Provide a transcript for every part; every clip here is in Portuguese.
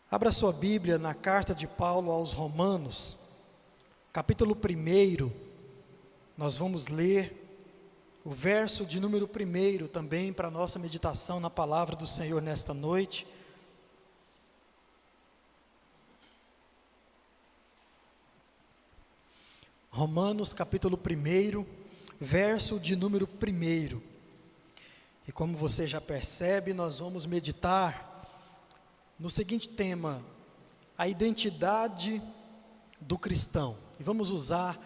Abra sua Bíblia na carta de Paulo aos Romanos, capítulo 1, nós vamos ler o verso de número 1 também para a nossa meditação na palavra do Senhor nesta noite. Romanos capítulo 1, verso de número 1. E como você já percebe, nós vamos meditar no seguinte tema: a identidade do cristão. E vamos usar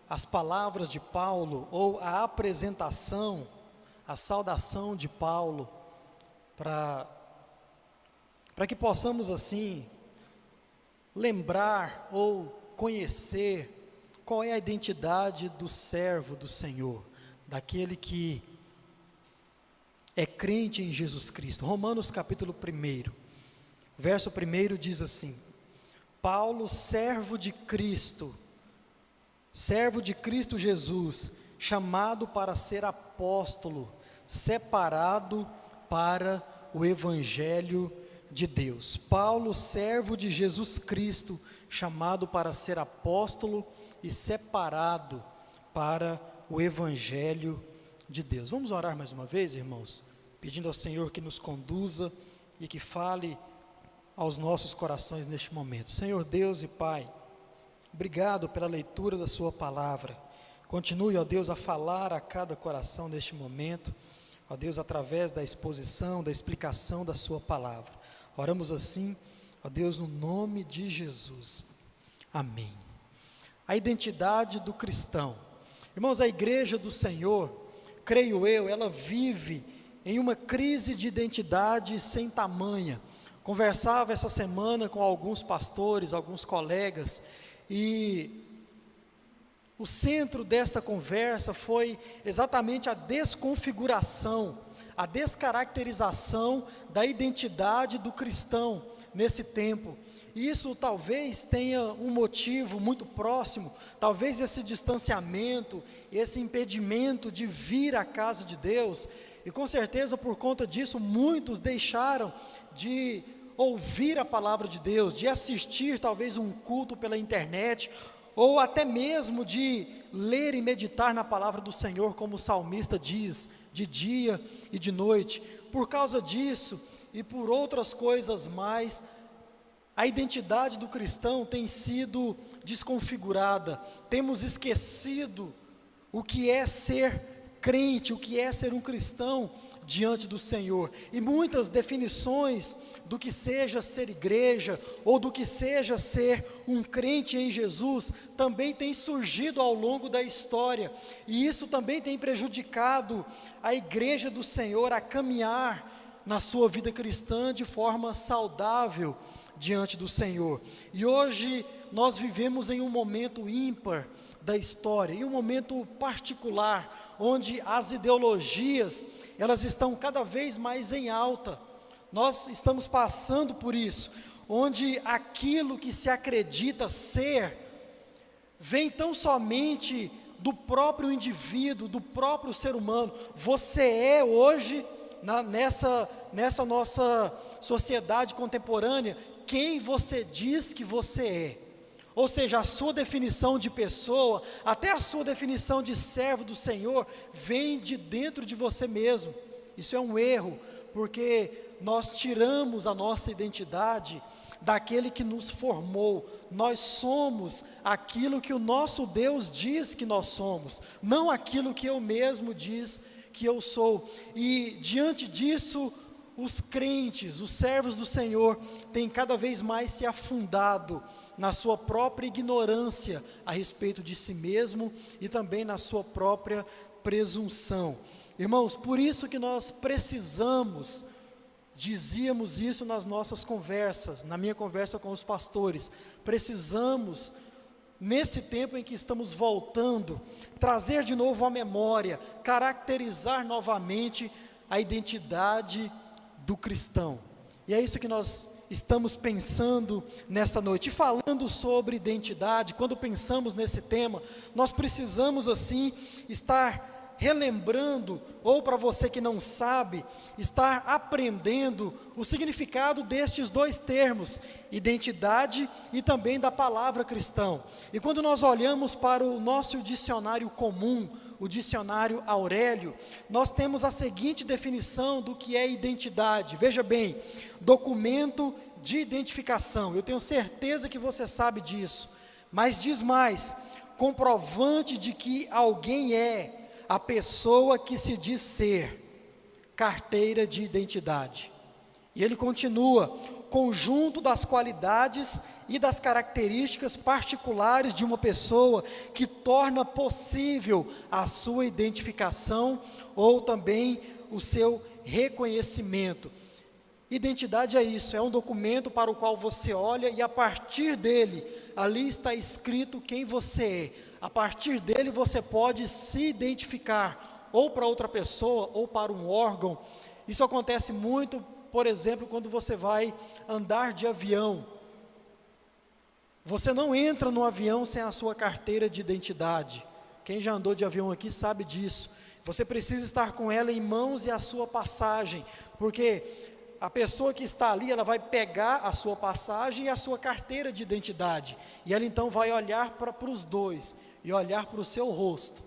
as palavras de Paulo, ou a apresentação, a saudação de Paulo, para que possamos assim lembrar ou conhecer qual é a identidade do servo do Senhor, daquele que é crente em Jesus Cristo. Romanos capítulo 1, verso 1 diz assim: Paulo, servo de Cristo Jesus, chamado para ser apóstolo, separado para o Evangelho de Deus. Paulo, servo de Jesus Cristo, chamado para ser apóstolo e separado para o Evangelho de Deus. Vamos orar mais uma vez, irmãos, pedindo ao Senhor que nos conduza e que fale aos nossos corações neste momento. Senhor Deus e Pai, obrigado pela leitura da sua palavra. Continue, ó Deus, a falar a cada coração neste momento, ó Deus, através da exposição, da explicação da sua palavra. Oramos assim, ó Deus, no nome de Jesus. Amém. A identidade do cristão. Irmãos, a igreja do Senhor, creio eu, ela vive em uma crise de identidade sem tamanha. Conversava essa semana com alguns pastores, alguns colegas, e o centro desta conversa foi exatamente a desconfiguração, a descaracterização da identidade do cristão nesse tempo. E isso talvez tenha um motivo muito próximo, talvez esse distanciamento, esse impedimento de vir à casa de Deus, e com certeza por conta disso muitos deixaram de ouvir a palavra de Deus, de assistir talvez um culto pela internet, ou até mesmo de ler e meditar na palavra do Senhor, como o salmista diz, de dia e de noite. Por causa disso e por outras coisas mais, a identidade do cristão tem sido desconfigurada. Temos esquecido o que é ser crente, o que é ser um cristão diante do Senhor. E muitas definições do que seja ser igreja, ou do que seja ser um crente em Jesus, também tem surgido ao longo da história. E isso também tem prejudicado a igreja do Senhor a caminhar na sua vida cristã de forma saudável diante do Senhor. E hoje nós vivemos em um momento ímpar da história, em um momento particular, onde as ideologias, elas estão cada vez mais em alta. Nós estamos passando por isso, onde aquilo que se acredita ser, vem tão somente do próprio indivíduo, do próprio ser humano. Você é hoje, nessa nossa sociedade contemporânea, quem você diz que você é. Ou seja, a sua definição de pessoa, até a sua definição de servo do Senhor, vem de dentro de você mesmo. Isso é um erro, porque nós tiramos a nossa identidade daquele que nos formou. Nós somos aquilo que o nosso Deus diz que nós somos, não aquilo que eu mesmo diz que eu sou. E diante disso, os crentes, os servos do Senhor, têm cada vez mais se afundado na sua própria ignorância a respeito de si mesmo e também na sua própria presunção. Irmãos, por isso que nós precisamos, dizíamos isso nas nossas conversas, na minha conversa com os pastores, precisamos, nesse tempo em que estamos voltando, trazer de novo à memória, caracterizar novamente a identidade do cristão. E é isso que nós estamos pensando nessa noite. E falando sobre identidade, quando pensamos nesse tema, nós precisamos assim estar relembrando, ou para você que não sabe, estar aprendendo o significado destes dois termos, identidade e também da palavra cristão. E quando nós olhamos para o nosso dicionário comum, o dicionário Aurélio, nós temos a seguinte definição do que é identidade. Veja bem, documento de identificação. Eu tenho certeza que você sabe disso, mas diz mais: comprovante de que alguém é a pessoa que se diz ser, carteira de identidade. E ele continua: conjunto das qualidades e das características particulares de uma pessoa que torna possível a sua identificação ou também o seu reconhecimento. Identidade é isso, é um documento para o qual você olha e a partir dele, ali está escrito quem você é. A partir dele você pode se identificar ou para outra pessoa ou para um órgão. Isso acontece muito, por exemplo, quando você vai andar de avião. Você não entra no avião sem a sua carteira de identidade. Quem já andou de avião aqui sabe disso. Você precisa estar com ela em mãos e a sua passagem, porque a pessoa que está ali, ela vai pegar a sua passagem e a sua carteira de identidade, e ela então vai olhar para os dois, e olhar para o seu rosto,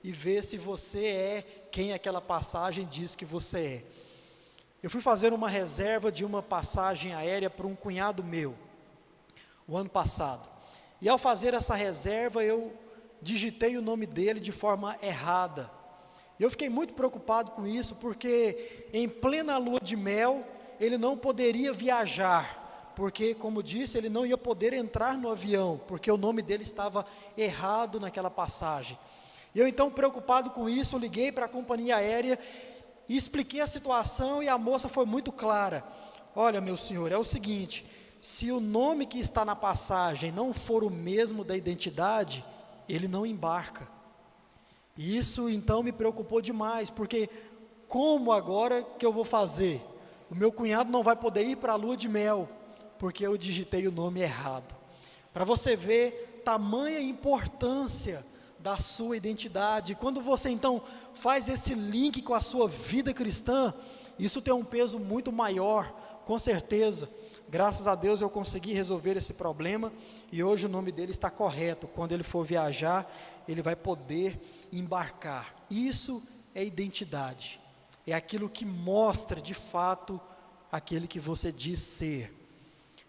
e ver se você é quem aquela passagem diz que você é. Eu fui fazer uma reserva de uma passagem aérea para um cunhado meu, o ano passado, e ao fazer essa reserva, eu digitei o nome dele de forma errada. Eu fiquei muito preocupado com isso, porque em plena lua de mel, ele não poderia viajar, porque, como disse, ele não ia poder entrar no avião, porque o nome dele estava errado naquela passagem. Eu então, preocupado com isso, liguei para a companhia aérea e expliquei a situação, e a moça foi muito clara: olha, meu senhor, é o seguinte, se o nome que está na passagem não for o mesmo da identidade, ele não embarca. E isso então me preocupou demais, porque como agora que eu vou fazer? O meu cunhado não vai poder ir para a lua de mel, porque eu digitei o nome errado. Para você ver tamanha importância da sua identidade. Quando você então faz esse link com a sua vida cristã, isso tem um peso muito maior, com certeza. Graças a Deus eu consegui resolver esse problema, e hoje o nome dele está correto. Quando ele for viajar, ele vai poder embarcar. Isso é identidade, é aquilo que mostra de fato aquele que você diz ser.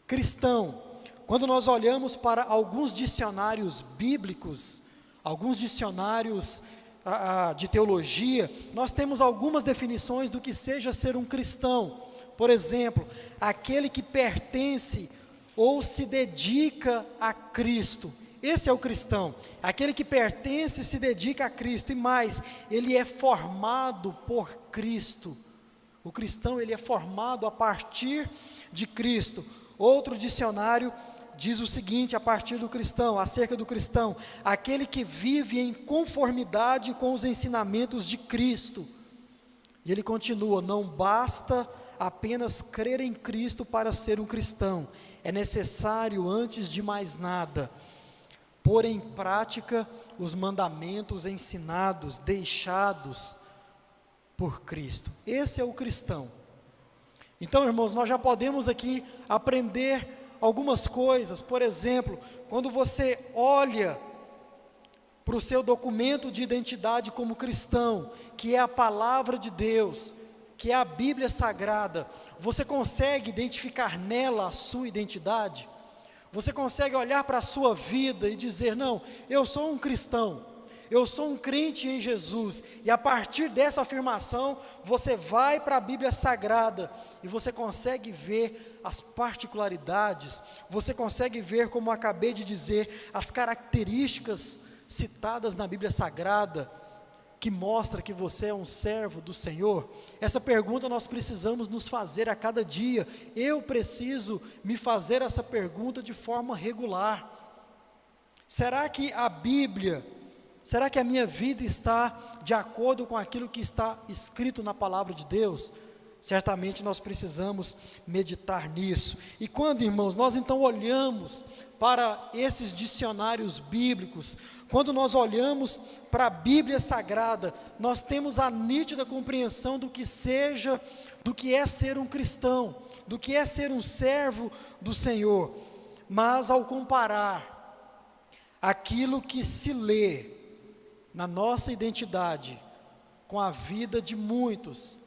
Cristão, quando nós olhamos para alguns dicionários bíblicos, alguns dicionários de teologia, nós temos algumas definições do que seja ser um cristão. Por exemplo, aquele que pertence ou se dedica a Cristo. Esse é o cristão, aquele que pertence e se dedica a Cristo, e mais, ele é formado por Cristo. O cristão, ele é formado a partir de Cristo. Outro dicionário diz o seguinte a partir do cristão, acerca do cristão: aquele que vive em conformidade com os ensinamentos de Cristo. E ele continua: não basta apenas crer em Cristo para ser um cristão, é necessário, antes de mais nada, pôr em prática os mandamentos ensinados, deixados por Cristo. Esse é o cristão. Então, irmãos, nós já podemos aqui aprender algumas coisas. Por exemplo, quando você olha para o seu documento de identidade como cristão, que é a palavra de Deus, que é a Bíblia Sagrada, você consegue identificar nela a sua identidade? Você consegue olhar para a sua vida e dizer: não, eu sou um cristão, eu sou um crente em Jesus, e a partir dessa afirmação, você vai para a Bíblia Sagrada, e você consegue ver as particularidades, você consegue ver, como eu acabei de dizer, as características citadas na Bíblia Sagrada, que mostra que você é um servo do Senhor? Essa pergunta nós precisamos nos fazer a cada dia. Eu preciso me fazer essa pergunta de forma regular. Será que a Bíblia, será que a minha vida está de acordo com aquilo que está escrito na palavra de Deus? Certamente nós precisamos meditar nisso. E quando, irmãos, nós então olhamos para esses dicionários bíblicos, quando nós olhamos para a Bíblia Sagrada, nós temos a nítida compreensão do que é ser um cristão, do que é ser um servo do Senhor. Mas ao comparar aquilo que se lê na nossa identidade com a vida de muitos,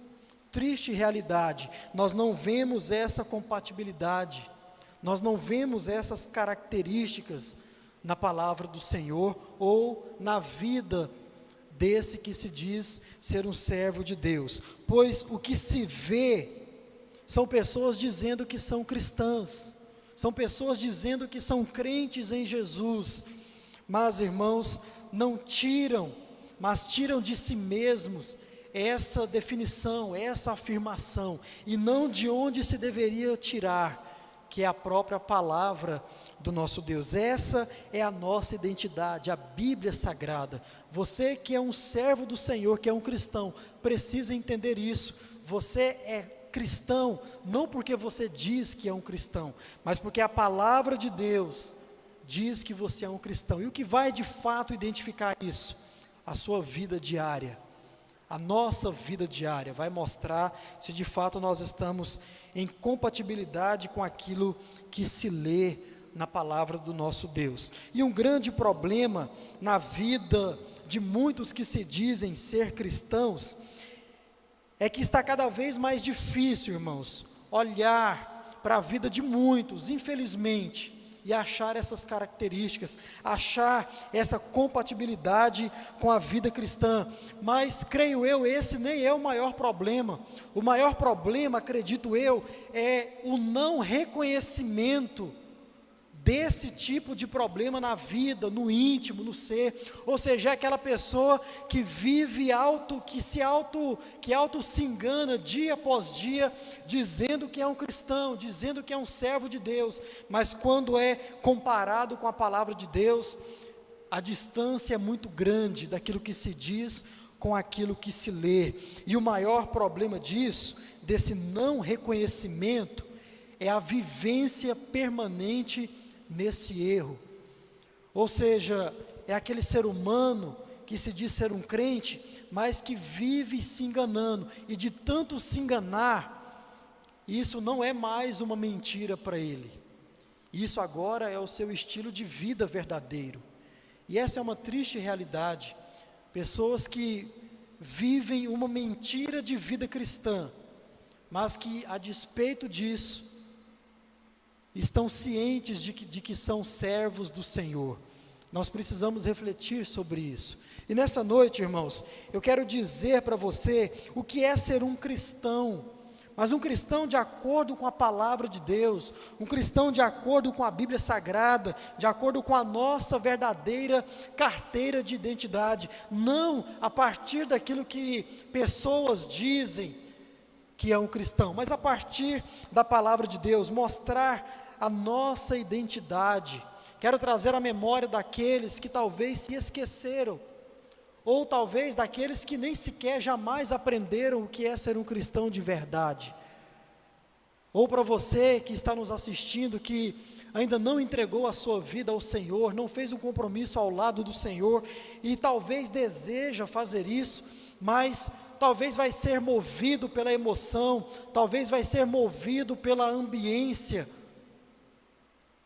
triste realidade, nós não vemos essa compatibilidade, nós não vemos essas características na palavra do Senhor ou na vida desse que se diz ser um servo de Deus, pois o que se vê são pessoas dizendo que são cristãs, são pessoas dizendo que são crentes em Jesus, mas, irmãos, não tiram, mas tiram de si mesmos essa definição, essa afirmação, e não de onde se deveria tirar, que é a própria palavra do nosso Deus. Essa é a nossa identidade, a Bíblia Sagrada. Você que é um servo do Senhor, que é um cristão, precisa entender isso. Você é cristão, não porque você diz que é um cristão, mas porque a palavra de Deus diz que você é um cristão. E o que vai de fato identificar isso? A sua vida diária. A nossa vida diária vai mostrar se de fato nós estamos em compatibilidade com aquilo que se lê na palavra do nosso Deus. E um grande problema na vida de muitos que se dizem ser cristãos é que está cada vez mais difícil, irmãos, olhar para a vida de muitos, infelizmente, e achar essas características, achar essa compatibilidade com a vida cristã. Mas creio eu, esse nem é o maior problema. O maior problema, acredito eu, é o não reconhecimento desse tipo de problema na vida, no íntimo, no ser. Ou seja, é aquela pessoa que vive que auto se engana dia após dia, dizendo que é um cristão, dizendo que é um servo de Deus, mas quando é comparado com a palavra de Deus, a distância é muito grande daquilo que se diz com aquilo que se lê. E o maior problema disso, desse não reconhecimento, é a vivência permanente nesse erro. Ou seja, é aquele ser humano que se diz ser um crente, mas que vive se enganando, e de tanto se enganar, isso não é mais uma mentira para ele, isso agora é o seu estilo de vida verdadeiro. E essa é uma triste realidade, pessoas que vivem uma mentira de vida cristã, mas que a despeito disso, estão cientes de que são servos do Senhor. Nós precisamos refletir sobre isso. E nessa noite, irmãos, eu quero dizer para você o que é ser um cristão, mas um cristão de acordo com a palavra de Deus, um cristão de acordo com a Bíblia Sagrada, de acordo com a nossa verdadeira carteira de identidade, não a partir daquilo que pessoas dizem que é um cristão, mas a partir da palavra de Deus, mostrar a nossa identidade. Quero trazer a memória daqueles que talvez se esqueceram, ou talvez daqueles que nem sequer jamais aprenderam o que é ser um cristão de verdade. Ou para você que está nos assistindo, que ainda não entregou a sua vida ao Senhor, não fez um compromisso ao lado do Senhor, e talvez deseja fazer isso, mas talvez vai ser movido pela emoção, talvez vai ser movido pela ambiência.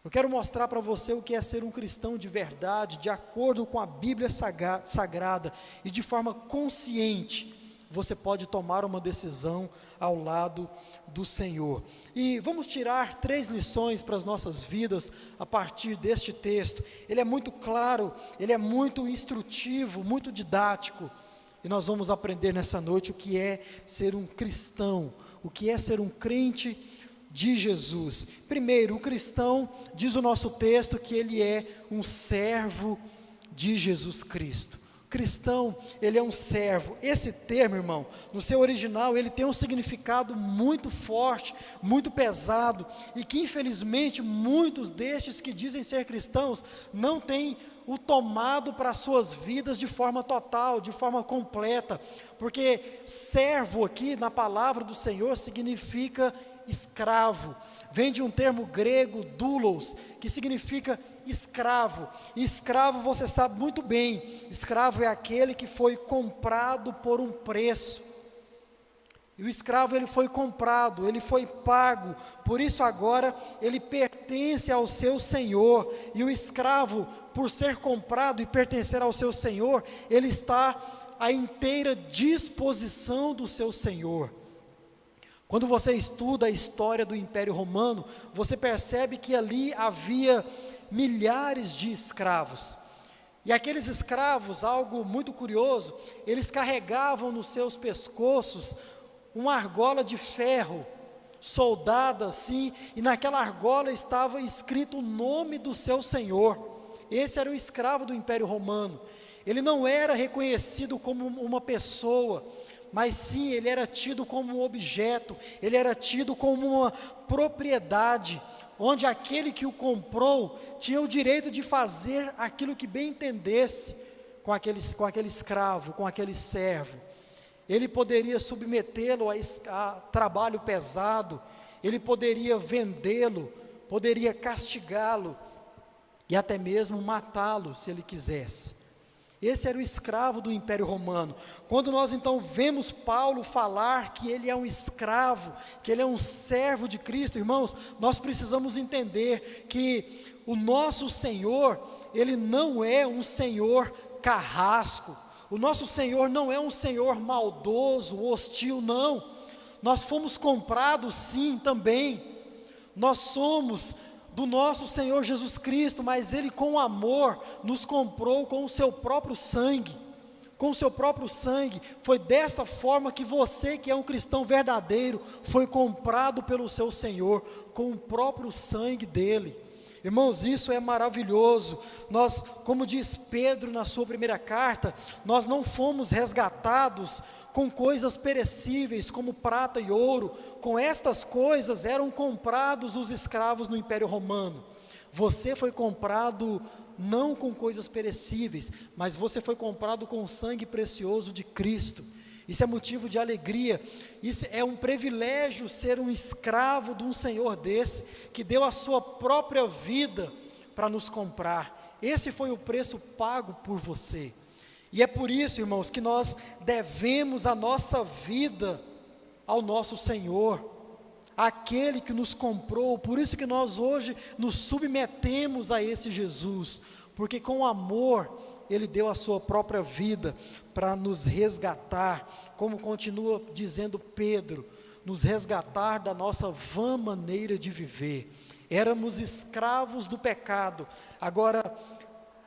Eu quero mostrar para você o que é ser um cristão de verdade, de acordo com a Bíblia Sagrada, e de forma consciente, você pode tomar uma decisão ao lado do Senhor. E vamos tirar 3 lições para as nossas vidas a partir deste texto. Ele é muito claro, ele é muito instrutivo, muito didático. E nós vamos aprender nessa noite o que é ser um cristão, o que é ser um crente de Jesus. Primeiro, o cristão, diz o nosso texto, que ele é um servo de Jesus Cristo. Cristão, ele é um servo. Esse termo, irmão, no seu original, ele tem um significado muito forte, muito pesado, e que infelizmente muitos destes que dizem ser cristãos não têm o tomado para as suas vidas de forma total, de forma completa, porque servo aqui na palavra do Senhor significa escravo, vem de um termo grego, doulos, que significa escravo. E escravo, você sabe muito bem, escravo é aquele que foi comprado por um preço. E o escravo, ele foi comprado, ele foi pago, por isso agora ele pertence ao seu senhor. E o escravo, por ser comprado e pertencer ao seu senhor, ele está à inteira disposição do seu senhor. Quando você estuda a história do Império Romano, você percebe que ali havia milhares de escravos. E aqueles escravos, algo muito curioso, eles carregavam nos seus pescoços uma argola de ferro, soldada assim, e naquela argola estava escrito o nome do seu senhor. Esse era o escravo do Império Romano. Ele não era reconhecido como uma pessoa, mas sim, ele era tido como um objeto, ele era tido como uma propriedade, onde aquele que o comprou tinha o direito de fazer aquilo que bem entendesse com aquele escravo, com aquele servo. Ele poderia submetê-lo a trabalho pesado, ele poderia vendê-lo, poderia castigá-lo e até mesmo matá-lo se ele quisesse. Esse era o escravo do Império Romano. Quando nós então vemos Paulo falar que ele é um escravo, que ele é um servo de Cristo, irmãos, nós precisamos entender que o nosso Senhor, ele não é um Senhor carrasco. O nosso Senhor não é um Senhor maldoso, hostil, não. Nós fomos comprados sim também. Nós somos do nosso Senhor Jesus Cristo, mas Ele com amor nos comprou com o seu próprio sangue. Com o seu próprio sangue. Foi desta forma que você, que é um cristão verdadeiro, foi comprado pelo seu Senhor, com o próprio sangue dEle. Irmãos, isso é maravilhoso. Nós, como diz Pedro na sua primeira carta, nós não fomos resgatados com coisas perecíveis como prata e ouro. Com estas coisas eram comprados os escravos no Império Romano. Você foi comprado não com coisas perecíveis, mas você foi comprado com o sangue precioso de Cristo. Isso é motivo de alegria. Isso é um privilégio ser um escravo de um Senhor desse, que deu a sua própria vida para nos comprar. Esse foi o preço pago por você. E é por isso, irmãos, que nós devemos a nossa vida ao nosso Senhor, aquele que nos comprou. Por isso que nós hoje nos submetemos a esse Jesus, porque com amor Ele deu a sua própria vida para nos resgatar, como continua dizendo Pedro, nos resgatar da nossa vã maneira de viver. Éramos escravos do pecado. Agora,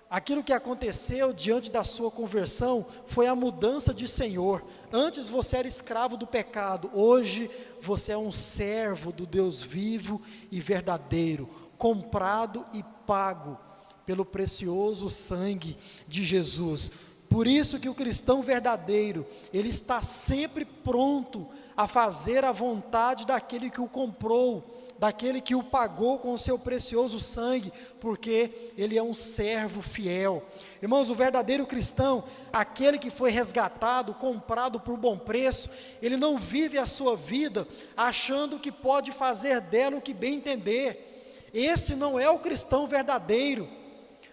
aquilo que aconteceu diante da sua conversão foi a mudança de Senhor. Antes você era escravo do pecado, hoje você é um servo do Deus vivo e verdadeiro, comprado e pago pelo precioso sangue de Jesus. Por isso que o cristão verdadeiro, ele está sempre pronto a fazer a vontade daquele que o comprou, daquele que o pagou com o seu precioso sangue, porque ele é um servo fiel. Irmãos, o verdadeiro cristão, aquele que foi resgatado, comprado por bom preço, ele não vive a sua vida achando que pode fazer dela o que bem entender. Esse não é o cristão verdadeiro.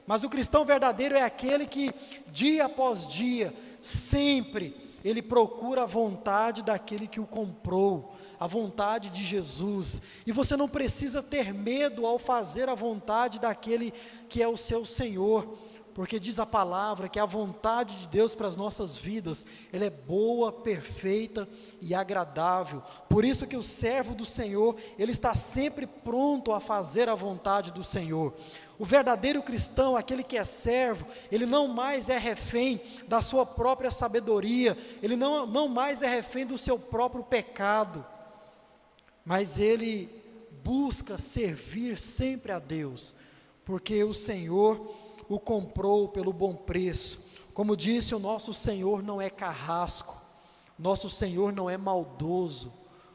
Mas o cristão verdadeiro é aquele que, dia após dia, sempre, ele procura a vontade daquele que o comprou, a vontade de Jesus. E você não precisa ter medo ao fazer a vontade daquele que é o seu Senhor, porque diz a palavra que a vontade de Deus para as nossas vidas, ela é boa, perfeita e agradável. Por isso que o servo do Senhor, ele está sempre pronto a fazer a vontade do Senhor. O verdadeiro cristão, aquele que é servo, ele não mais é refém da sua própria sabedoria, ele não mais é refém do seu próprio pecado, mas ele busca servir sempre a Deus, porque o Senhor o comprou pelo bom preço. Como disse, o nosso Senhor não é carrasco, nosso Senhor não é maldoso,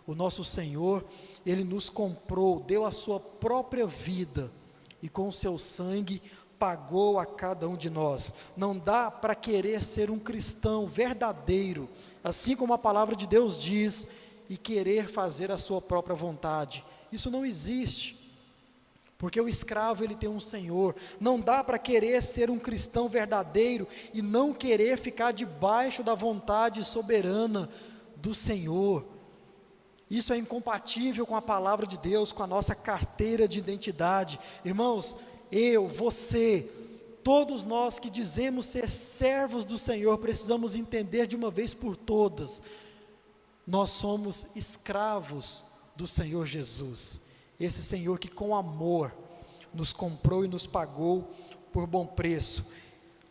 o nosso Senhor, Ele nos comprou, deu a sua própria vida, e com o seu sangue pagou a cada um de nós. Não dá para querer ser um cristão verdadeiro, assim como a palavra de Deus diz, e querer fazer a sua própria vontade. Isso não existe, porque o escravo ele tem um senhor. Não dá para querer ser um cristão verdadeiro e não querer ficar debaixo da vontade soberana do Senhor. Isso é incompatível com a palavra de Deus, com a nossa carteira de identidade. Irmãos, eu, você, todos nós que dizemos ser servos do Senhor, precisamos entender de uma vez por todas, nós somos escravos do Senhor Jesus, esse Senhor que com amor nos comprou e nos pagou por bom preço.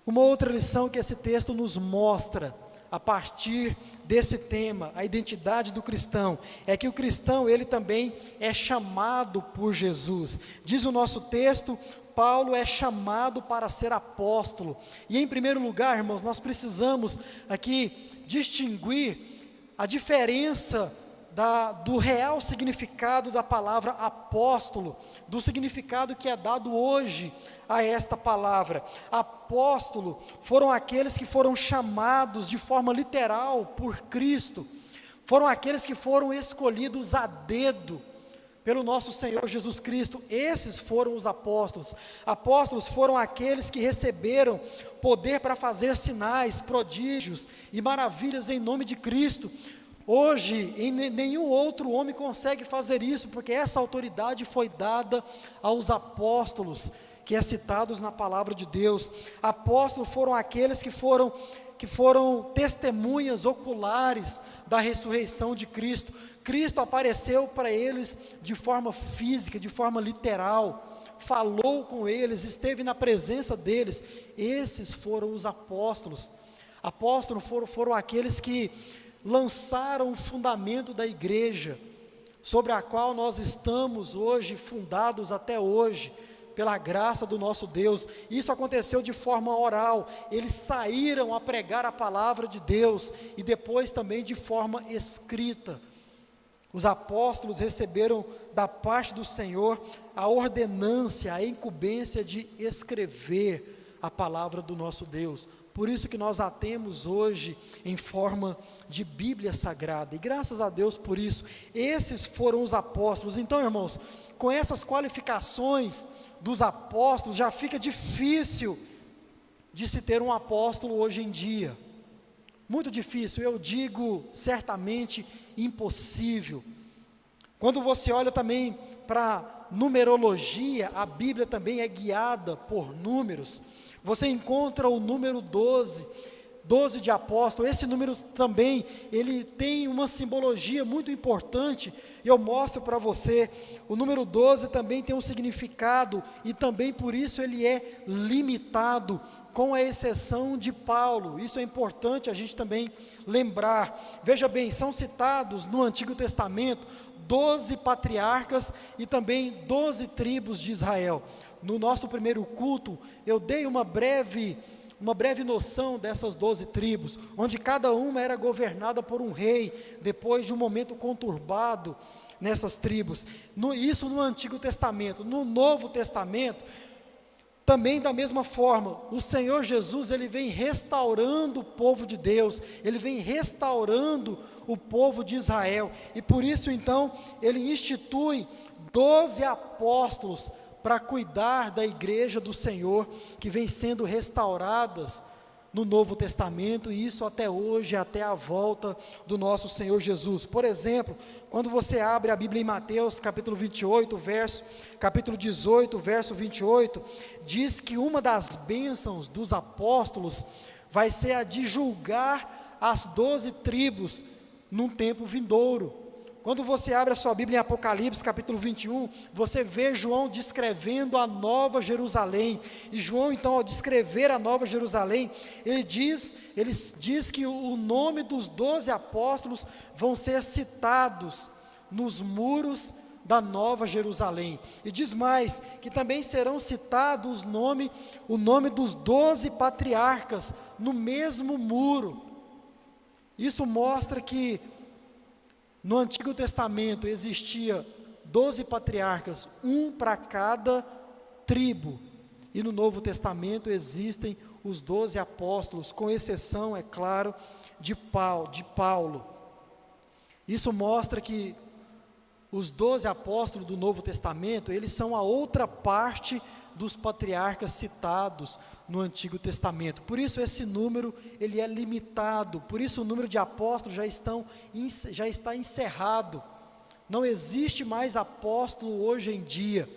Uma outra lição que esse texto nos mostra, a partir desse tema, a identidade do cristão, é que o cristão, ele também é chamado por Jesus. Diz o nosso texto, Paulo é chamado para ser apóstolo. E em primeiro lugar, irmãos, nós precisamos aqui distinguir a diferença do real significado da palavra apóstolo, do significado que é dado hoje a esta palavra. Apóstolo foram aqueles que foram chamados de forma literal por Cristo, foram aqueles que foram escolhidos a dedo pelo nosso Senhor Jesus Cristo. Esses foram os apóstolos. Apóstolos foram aqueles que receberam poder para fazer sinais, prodígios e maravilhas em nome de Cristo. Hoje, nenhum outro homem consegue fazer isso, porque essa autoridade foi dada aos apóstolos, que é citados na palavra de Deus. Apóstolos foram aqueles que foram testemunhas oculares da ressurreição de Cristo. Cristo apareceu para eles de forma física, de forma literal, falou com eles, esteve na presença deles. Esses foram os apóstolos. Apóstolos foram aqueles que lançaram o fundamento da igreja, sobre a qual nós estamos hoje, fundados até hoje, pela graça do nosso Deus. Isso aconteceu de forma oral, eles saíram a pregar a palavra de Deus, e depois também de forma escrita. Os apóstolos receberam da parte do Senhor a ordenância, a incumbência de escrever a palavra do nosso Deus. Por isso que nós a temos hoje em forma de Bíblia Sagrada, e graças a Deus por isso. Esses foram os apóstolos. Então, irmãos, com essas qualificações dos apóstolos, já fica difícil de se ter um apóstolo hoje em dia. Muito difícil, eu digo certamente impossível. Quando você olha também para numerologia, a Bíblia também é guiada por números. Você encontra o número 12 de apóstolo. Esse número também, ele tem uma simbologia muito importante, e eu mostro para você. O número 12 também tem um significado, e também por isso ele é limitado, com a exceção de Paulo. Isso é importante a gente também lembrar. Veja bem, são citados no Antigo Testamento 12 patriarcas e também 12 tribos de Israel. No nosso primeiro culto, eu dei uma breve noção dessas 12 tribos, onde cada uma era governada por um rei, depois de um momento conturbado nessas tribos. Isso no Antigo Testamento. No Novo Testamento, também da mesma forma, o Senhor Jesus, ele vem restaurando o povo de Deus, ele vem restaurando o povo de Israel, e por isso então, ele institui 12 apóstolos, para cuidar da igreja do Senhor, que vem sendo restauradas no Novo Testamento, e isso até hoje, até a volta do nosso Senhor Jesus. Por exemplo, quando você abre a Bíblia em Mateus, capítulo 28, capítulo 18, verso 28, diz que uma das bênçãos dos apóstolos vai ser a de julgar as 12 tribos num tempo vindouro. Quando você abre a sua Bíblia em Apocalipse, capítulo 21, você vê João descrevendo a Nova Jerusalém. E João, então, ao descrever a Nova Jerusalém, ele diz que o nome dos 12 apóstolos vão ser citados nos muros da Nova Jerusalém. E diz mais, que também serão citados o nome dos 12 patriarcas no mesmo muro. Isso mostra que no Antigo Testamento existia 12 patriarcas, um para cada tribo, e no Novo Testamento existem os 12 apóstolos, com exceção, é claro, de Paulo. Isso mostra que os 12 apóstolos do Novo Testamento, eles são a outra parte dos patriarcas citados no Antigo Testamento. Por isso esse número ele é limitado, por isso o número de apóstolos já está encerrado. Não existe mais apóstolo hoje em dia.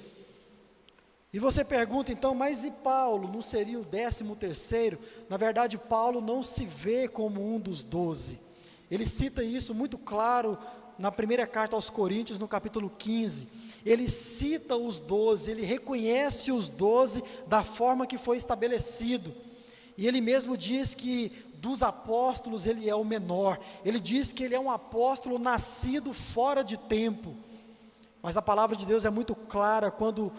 E você pergunta então, mas e Paulo? Não seria o 13º? Na verdade, Paulo não se vê como um dos 12. Ele cita isso muito claro na primeira carta aos Coríntios, no capítulo 15. Ele cita os 12, ele reconhece os 12 da forma que foi estabelecido. E ele mesmo diz que dos apóstolos ele é o menor. Ele diz que ele é um apóstolo nascido fora de tempo. Mas a palavra de Deus é muito clara quando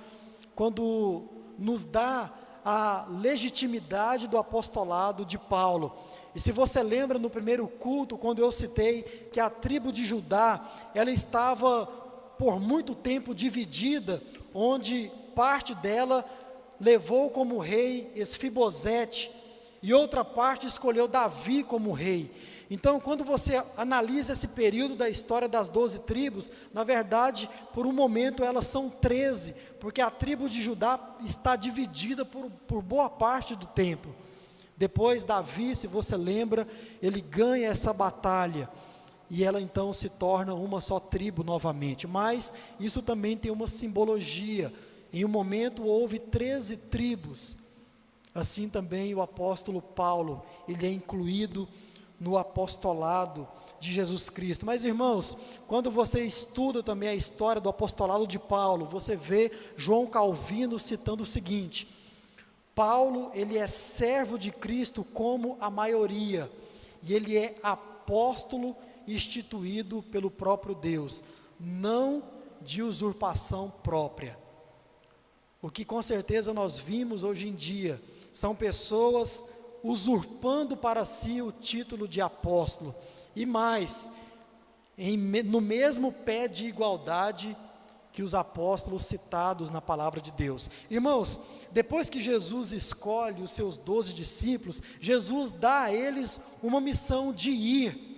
nos dá a legitimidade do apostolado de Paulo. E se você lembra no primeiro culto, quando eu citei que a tribo de Judá, ela estava por muito tempo dividida, onde parte dela levou como rei Esfibosete, e outra parte escolheu Davi como rei. Então, quando você analisa esse período da história das 12 tribos, na verdade, por um momento elas são 13, porque a tribo de Judá está dividida por boa parte do tempo. Depois Davi, se você lembra, ele ganha essa batalha, e ela então se torna uma só tribo novamente. Mas isso também tem uma simbologia. Em um momento houve 13 tribos. Assim também o apóstolo Paulo, ele é incluído no apostolado de Jesus Cristo. Mas irmãos, quando você estuda também a história do apostolado de Paulo, você vê João Calvino citando o seguinte: Paulo, ele é servo de Cristo como a maioria, e ele é apóstolo instituído pelo próprio Deus, não de usurpação própria. O que com certeza nós vimos hoje em dia, são pessoas usurpando para si o título de apóstolo, e mais, no mesmo pé de igualdade que os apóstolos citados na palavra de Deus. Irmãos, depois que Jesus escolhe os seus 12 discípulos, Jesus dá a eles uma missão de ir,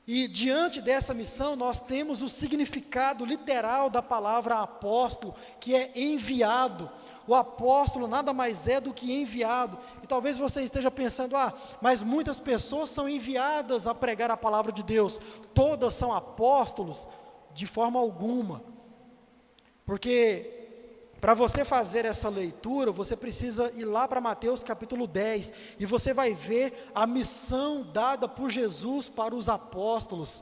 e diante dessa missão nós temos o significado literal da palavra apóstolo, que é enviado. O apóstolo nada mais é do que enviado. E talvez você esteja pensando, mas muitas pessoas são enviadas a pregar a palavra de Deus, todas são apóstolos? De forma alguma, porque para você fazer essa leitura, você precisa ir lá para Mateus capítulo 10, e você vai ver a missão dada por Jesus para os apóstolos.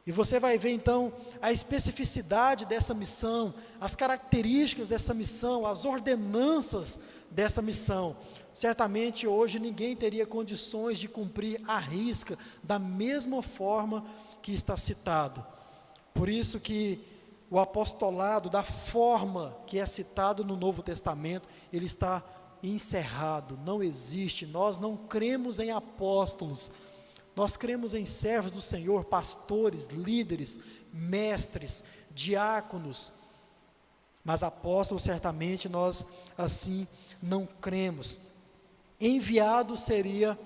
E você vai ver então a especificidade dessa missão, as características dessa missão, as ordenanças dessa missão. Certamente hoje ninguém teria condições de cumprir à risca da mesma forma que está citado. Por isso que o apostolado, da forma que é citado no Novo Testamento, ele está encerrado, não existe. Nós não cremos em apóstolos, nós cremos em servos do Senhor, pastores, líderes, mestres, diáconos, mas apóstolos certamente nós assim não cremos. Enviado seria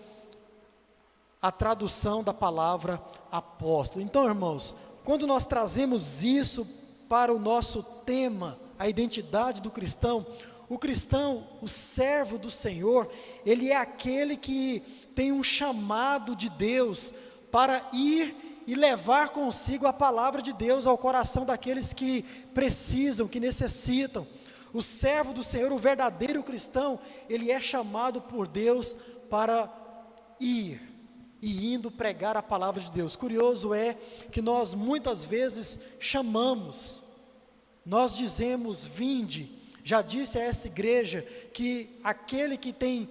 a tradução da palavra apóstolo. Então, irmãos, quando nós trazemos isso para o nosso tema, a identidade do cristão, o cristão, o servo do Senhor, ele é aquele que tem um chamado de Deus para ir e levar consigo a palavra de Deus ao coração daqueles que precisam, que necessitam. O servo do Senhor, o verdadeiro cristão, ele é chamado por Deus para ir e indo pregar a palavra de Deus. Curioso é que nós muitas vezes chamamos, nós dizemos vinde. Já disse a essa igreja que aquele que tem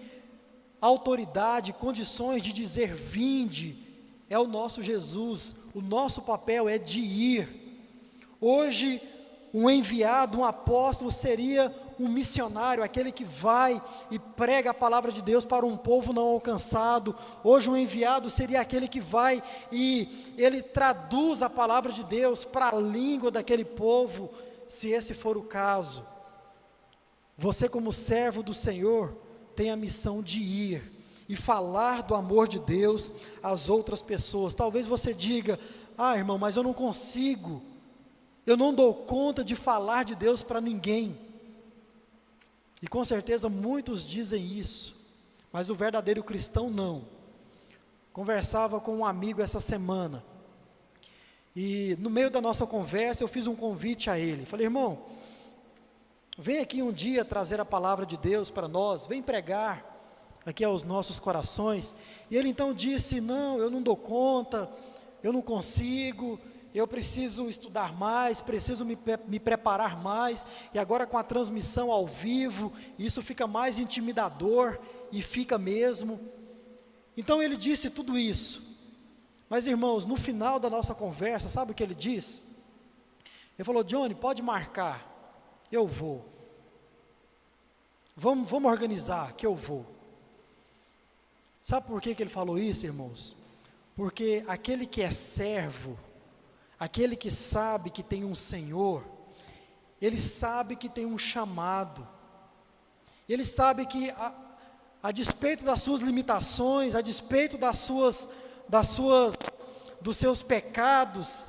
autoridade, condições de dizer vinde, é o nosso Jesus. O nosso papel é de ir. Hoje, um enviado, um apóstolo seria um missionário, aquele que vai e prega a palavra de Deus para um povo não alcançado. Hoje um enviado seria aquele que vai e ele traduz a palavra de Deus para a língua daquele povo, se esse for o caso. Você, como servo do Senhor, tem a missão de ir e falar do amor de Deus às outras pessoas. Talvez você diga: ah, irmão, mas eu não consigo, eu não dou conta de falar de Deus para ninguém. E com certeza muitos dizem isso, mas o verdadeiro cristão não. Conversava com um amigo essa semana, e no meio da nossa conversa eu fiz um convite a ele. Falei: irmão, vem aqui um dia trazer a palavra de Deus para nós, vem pregar aqui aos nossos corações. E ele então disse: não, eu não dou conta, eu não consigo, eu preciso estudar mais, preciso me preparar mais, e agora com a transmissão ao vivo, isso fica mais intimidador, e fica mesmo. Então ele disse tudo isso, mas irmãos, no final da nossa conversa, sabe o que ele disse? Ele falou: Johnny, pode marcar, eu vou, vamos organizar, que eu vou. Sabe por que ele falou isso, irmãos? Porque aquele que é servo, aquele que sabe que tem um Senhor, ele sabe que tem um chamado, ele sabe que a despeito das suas limitações, a despeito dos seus pecados,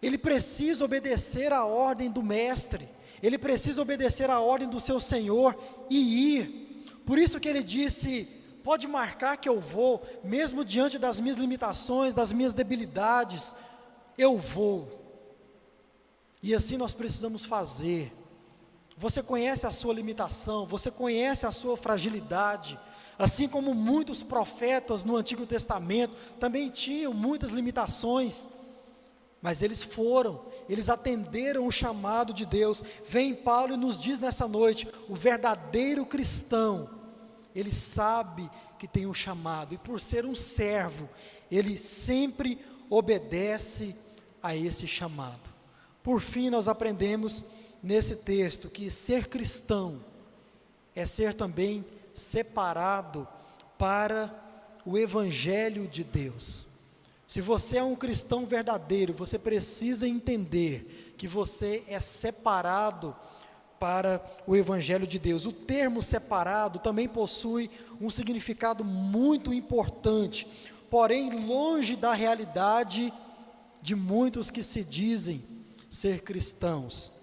ele precisa obedecer à ordem do Mestre, ele precisa obedecer à ordem do seu Senhor e ir. Por isso que ele disse: pode marcar que eu vou, mesmo diante das minhas limitações, das minhas debilidades, eu vou. E assim nós precisamos fazer. Você conhece a sua limitação, você conhece a sua fragilidade, assim como muitos profetas no Antigo Testamento também tinham muitas limitações, mas eles atenderam o chamado de Deus. Vem Paulo e nos diz nessa noite: o verdadeiro cristão, ele sabe que tem um chamado, e por ser um servo, ele sempre obedece a esse chamado. Por fim, nós aprendemos nesse texto que ser cristão é ser também separado para o Evangelho de Deus. Se você é um cristão verdadeiro, você precisa entender que você é separado para o Evangelho de Deus. O termo separado também possui um significado muito importante, porém longe da realidade de muitos que se dizem ser cristãos.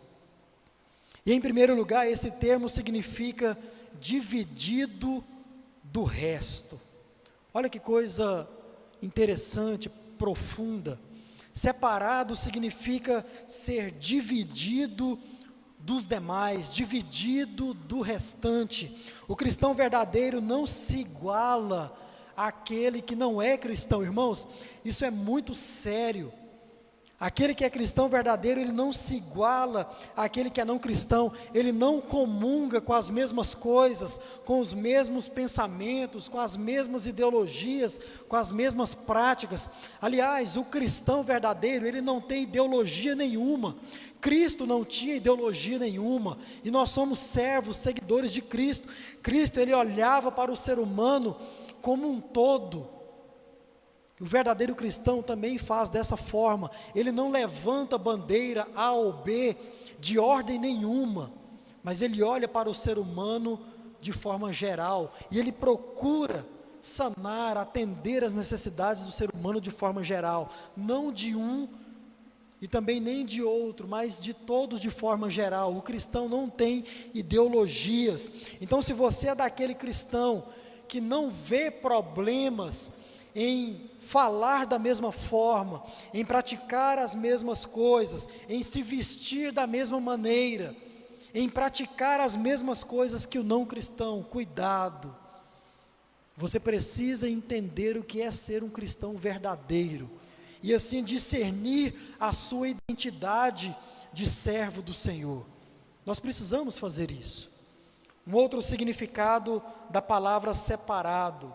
E em primeiro lugar, esse termo significa dividido do resto. Olha que coisa interessante, profunda. Separado significa ser dividido dos demais, dividido do restante. O cristão verdadeiro não se iguala àquele que não é cristão. Irmãos, isso é muito sério. Aquele que é cristão verdadeiro, ele não se iguala àquele que é não cristão, ele não comunga com as mesmas coisas, com os mesmos pensamentos, com as mesmas ideologias, com as mesmas práticas. Aliás, o cristão verdadeiro, ele não tem ideologia nenhuma. Cristo não tinha ideologia nenhuma, e nós somos servos, seguidores de Cristo. Cristo, ele olhava para o ser humano como um todo. O verdadeiro cristão também faz dessa forma. Ele não levanta bandeira A ou B de ordem nenhuma, mas ele olha para o ser humano de forma geral, e ele procura sanar, atender as necessidades do ser humano de forma geral, não de um e também nem de outro, mas de todos de forma geral. O cristão não tem ideologias. Então, se você é daquele cristão que não vê problemas em falar da mesma forma, em praticar as mesmas coisas, em se vestir da mesma maneira, em praticar as mesmas coisas que o não cristão, cuidado. Você precisa entender o que é ser um cristão verdadeiro, e assim discernir a sua identidade de servo do Senhor. Nós precisamos fazer isso. Um outro significado da palavra separado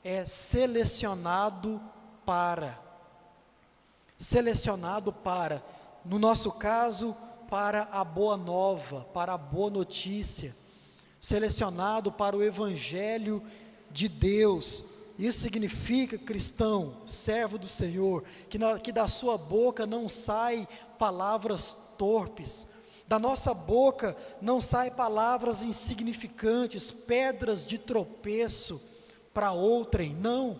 é selecionado para. Selecionado para, no nosso caso, para a boa nova, para a boa notícia. Selecionado para o Evangelho de Deus. Isso significa, cristão, servo do Senhor, que da sua boca não sai palavras torpes, Da nossa boca não saem palavras insignificantes, pedras de tropeço para outrem, não.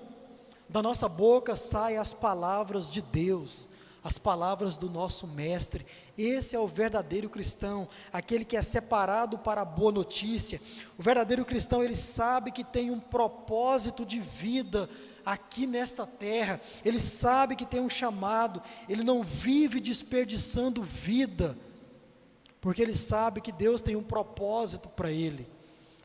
Da nossa boca saem as palavras de Deus, as palavras do nosso Mestre. Esse é o verdadeiro cristão, aquele que é separado para a boa notícia. O verdadeiro cristão, ele sabe que tem um propósito de vida aqui nesta terra, ele sabe que tem um chamado, ele não vive desperdiçando vida, porque ele sabe que Deus tem um propósito para ele.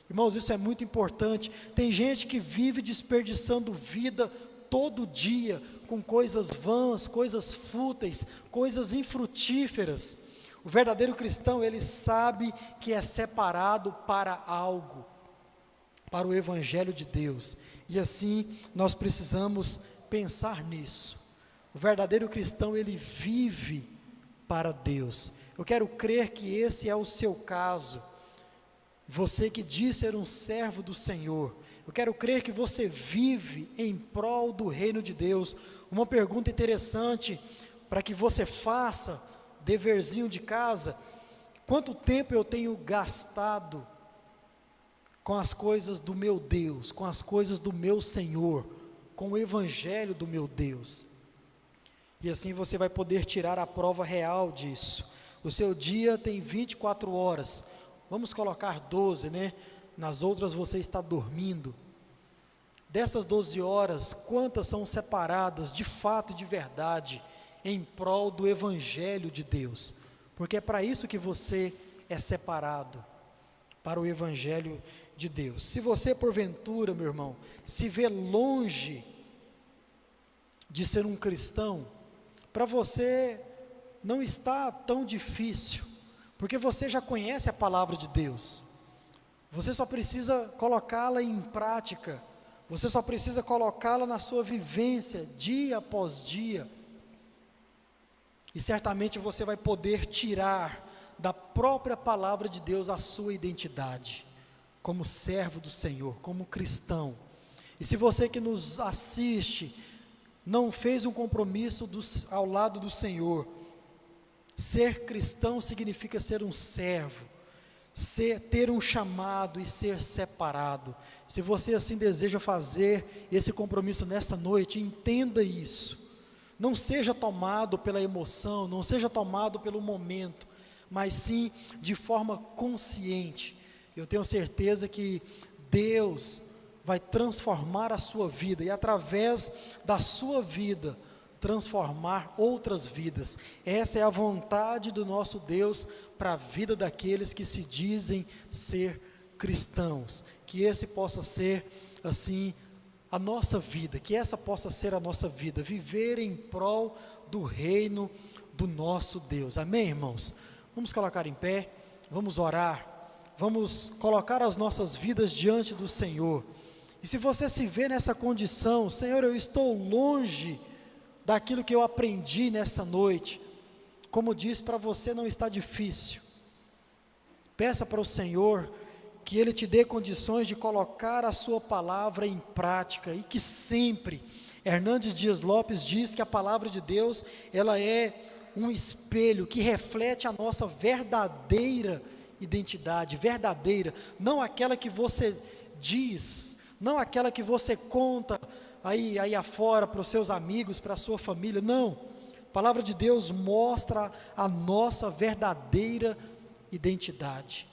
Irmãos, isso é muito importante. Tem gente que vive desperdiçando vida todo dia, com coisas vãs, coisas fúteis, coisas infrutíferas. O verdadeiro cristão, ele sabe que é separado para algo, para o Evangelho de Deus, e assim nós precisamos pensar nisso. O verdadeiro cristão, ele vive para Deus. Eu quero crer que esse é o seu caso, você que diz ser um servo do Senhor. Eu quero crer que você vive em prol do reino de Deus. Uma pergunta interessante para que você faça, deverzinho de casa: quanto tempo eu tenho gastado com as coisas do meu Deus, com as coisas do meu Senhor, com o Evangelho do meu Deus? E assim você vai poder tirar a prova real disso. O seu dia tem 24 horas, vamos colocar 12, né? Nas outras você está dormindo. Dessas 12 horas, quantas são separadas de fato e de verdade em prol do Evangelho de Deus? Porque é para isso que você é separado, para o Evangelho de Deus. Se você porventura, meu irmão, se vê longe de ser um cristão, para você não está tão difícil, porque você já conhece a palavra de Deus. Você só precisa colocá-la em prática, você só precisa colocá-la na sua vivência, dia após dia, e certamente você vai poder tirar da própria palavra de Deus a sua identidade, como servo do Senhor, como cristão. E se você que nos assiste, não fez um compromisso ao lado do Senhor, ser cristão significa ser um servo, ter um chamado e ser separado. Se você assim deseja fazer esse compromisso nesta noite, entenda isso. Não seja tomado pela emoção, não seja tomado pelo momento, mas sim de forma consciente. Eu tenho certeza que Deus vai transformar a sua vida, e através da sua vida, transformar outras vidas. Essa é a vontade do nosso Deus para a vida daqueles que se dizem ser cristãos. Que esse possa ser, assim, a nossa vida, que essa possa ser a nossa vida, viver em prol do reino do nosso Deus. Amém, irmãos? Vamos colocar em pé, vamos orar, vamos colocar as nossas vidas diante do Senhor. E se você se vê nessa condição: Senhor, eu estou longe daquilo que eu aprendi nessa noite, como diz, para você não está difícil. Peça para o Senhor que Ele te dê condições de colocar a sua palavra em prática, e que sempre, Hernandes Dias Lopes diz que a palavra de Deus, ela é um espelho que reflete a nossa verdadeira identidade, verdadeira, não aquela que você diz, não aquela que você conta aí afora para os seus amigos, para a sua família, não. A palavra de Deus mostra a nossa verdadeira identidade,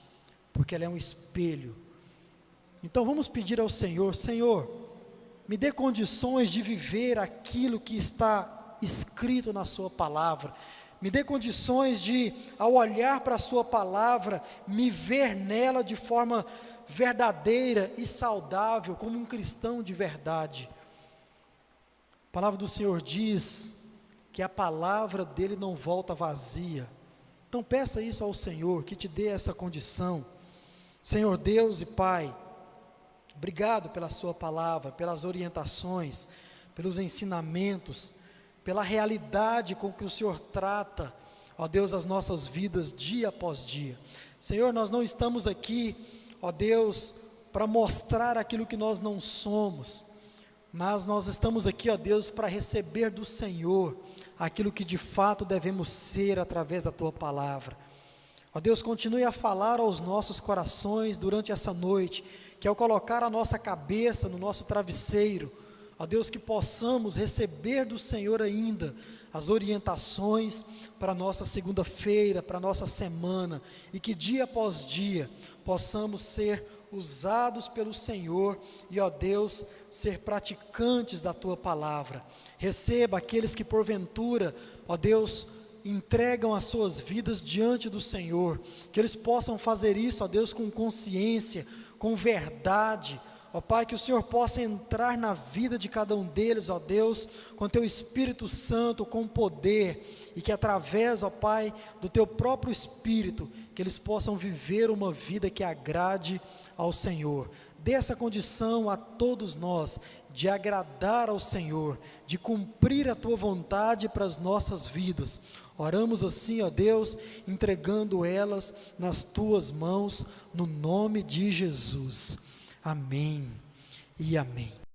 porque ela é um espelho. Então vamos pedir ao Senhor: Senhor, me dê condições de viver aquilo que está escrito na sua palavra, me dê condições de, ao olhar para a sua palavra, me ver nela de forma verdadeira e saudável, como um cristão de verdade. A palavra do Senhor diz que a palavra dele não volta vazia. Então peça isso ao Senhor, que te dê essa condição. Senhor Deus e Pai, obrigado pela sua palavra, pelas orientações, pelos ensinamentos, pela realidade com que o Senhor trata, ó Deus, as nossas vidas dia após dia. Senhor, nós não estamos aqui, ó Deus, para mostrar aquilo que nós não somos, mas nós estamos aqui, ó Deus, para receber do Senhor aquilo que de fato devemos ser através da Tua palavra. Ó Deus, continue a falar aos nossos corações durante essa noite, que ao colocar a nossa cabeça no nosso travesseiro, ó Deus, que possamos receber do Senhor ainda as orientações para a nossa segunda-feira, para a nossa semana, e que dia após dia possamos ser usados pelo Senhor e, ó Deus, ser praticantes da Tua palavra. Receba aqueles que porventura, ó Deus, entregam as suas vidas diante do Senhor, que eles possam fazer isso, ó Deus, com consciência, com verdade, ó Pai, que o Senhor possa entrar na vida de cada um deles, ó Deus, com Teu Espírito Santo, com poder, e que através, ó Pai, do Teu próprio Espírito, que eles possam viver uma vida que agrade ao Senhor. Dê essa condição a todos nós, de agradar ao Senhor, de cumprir a Tua vontade para as nossas vidas. Oramos assim, ó Deus, entregando elas nas Tuas mãos, no nome de Jesus. Amém e amém.